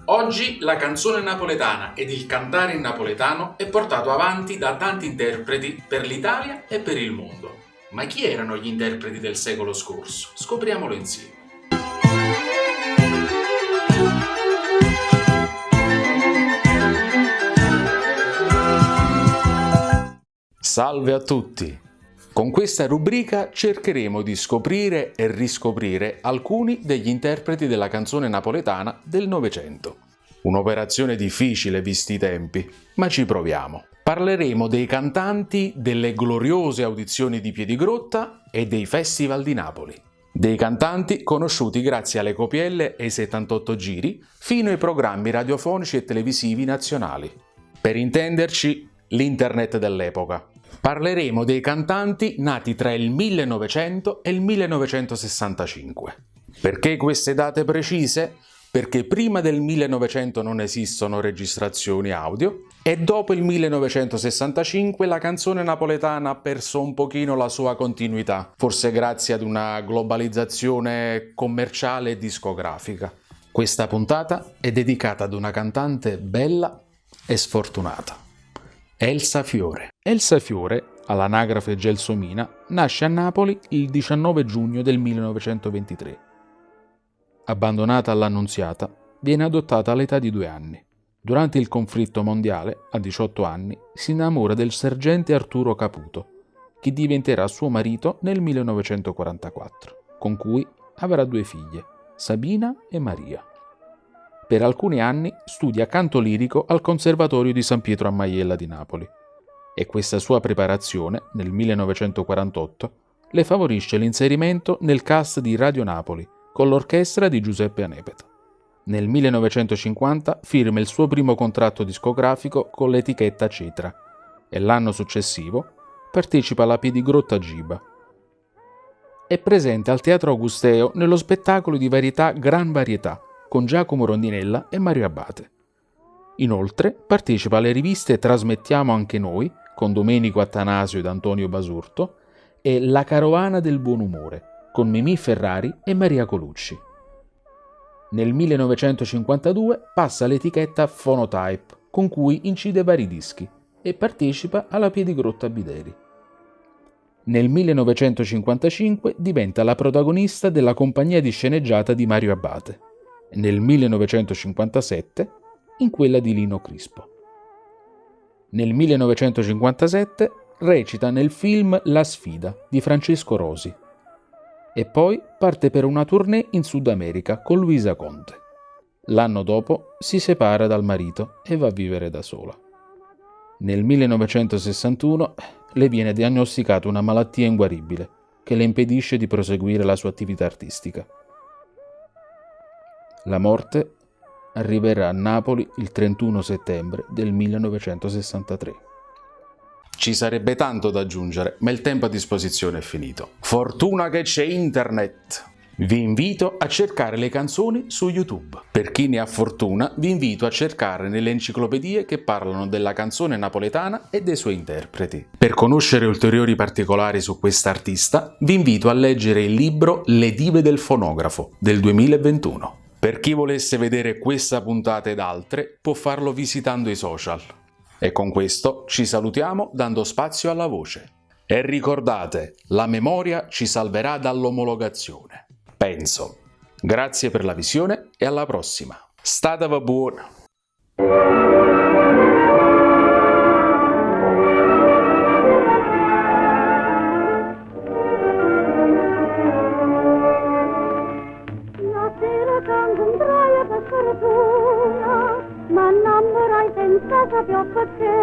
Oggi la canzone napoletana ed il cantare in napoletano è portato avanti da tanti interpreti per l'Italia e per il mondo. Ma chi erano gli interpreti del secolo scorso? Scopriamolo insieme. Salve a tutti! Con questa rubrica cercheremo di scoprire e riscoprire alcuni degli interpreti della canzone napoletana del Novecento. Un'operazione difficile visti i tempi, ma ci proviamo. Parleremo dei cantanti delle gloriose audizioni di Piedigrotta e dei festival di Napoli. Dei cantanti conosciuti grazie alle copielle e ai 78 giri, fino ai programmi radiofonici e televisivi nazionali. Per intenderci, l'internet dell'epoca. Parleremo dei cantanti nati tra il 1900 e il 1965. Perché queste date precise? Perché prima del 1900 non esistono registrazioni audio e dopo il 1965 la canzone napoletana ha perso un pochino la sua continuità, forse grazie ad una globalizzazione commerciale e discografica. Questa puntata è dedicata ad una cantante bella e sfortunata. Elsa Fiore. Elsa Fiore, all'anagrafe Gelsomina, nasce a Napoli il 19 giugno del 1923. Abbandonata all'Annunziata, viene adottata all'età di 2 anni. Durante il conflitto mondiale, a 18 anni, si innamora del sergente Arturo Caputo, che diventerà suo marito nel 1944, con cui avrà 2 figlie, Sabina e Maria. Per alcuni anni studia canto lirico al Conservatorio di San Pietro a Maiella di Napoli e questa sua preparazione, nel 1948, le favorisce l'inserimento nel cast di Radio Napoli con l'orchestra di Giuseppe Anepeta. Nel 1950 firma il suo primo contratto discografico con l'etichetta Cetra e l'anno successivo partecipa alla Piedigrotta Giba. È presente al Teatro Augusteo nello spettacolo di varietà Gran Varietà con Giacomo Rondinella e Mario Abbate. Inoltre partecipa alle riviste Trasmettiamo anche noi con Domenico Attanasio ed Antonio Basurto e La Carovana del Buon Umore con Mimì Ferrari e Maria Colucci. Nel 1952 passa all'etichetta Phonotype con cui incide vari dischi e partecipa alla Piedigrotta Bideri. Nel 1955 diventa la protagonista della compagnia di sceneggiata di Mario Abbate. Nel 1957 in quella di Lino Crispo. Nel 1957 recita nel film La sfida di Francesco Rosi e poi parte per una tournée in Sud America con Luisa Conte. L'anno dopo si separa dal marito e va a vivere da sola. Nel 1961 le viene diagnosticata una malattia inguaribile che le impedisce di proseguire la sua attività artistica. La morte arriverà a Napoli il 31 settembre del 1963. Ci sarebbe tanto da aggiungere, ma il tempo a disposizione è finito. Fortuna che c'è internet! Vi invito a cercare le canzoni su YouTube. Per chi ne ha fortuna, vi invito a cercare nelle enciclopedie che parlano della canzone napoletana e dei suoi interpreti. Per conoscere ulteriori particolari su quest'artista, vi invito a leggere il libro Le dive del fonografo del 2021. Per chi volesse vedere questa puntata ed altre, può farlo visitando i social. E con questo ci salutiamo dando spazio alla voce. E ricordate, la memoria ci salverà dall'omologazione. Penso. Grazie per la visione e alla prossima. Stateva buona! Ma innamorai senza sapere perché,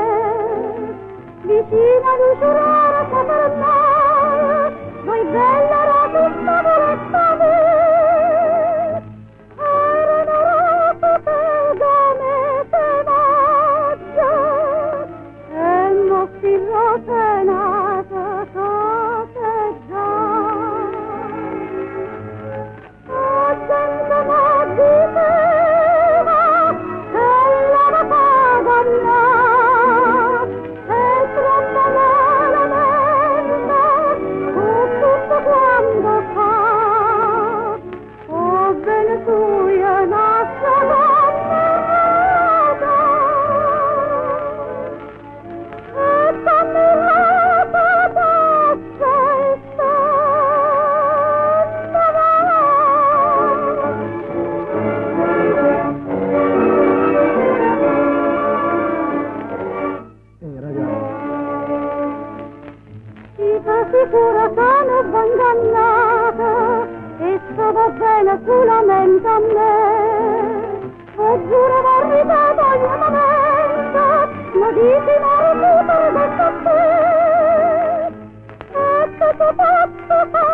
vicino ad un giurare come me, voi bella era tutta voletta me, era narrato pergamete maggia, e non si rotenata cose già. A gente ma diceva, e troppo malamente, con tutto quanto Ecco tu posso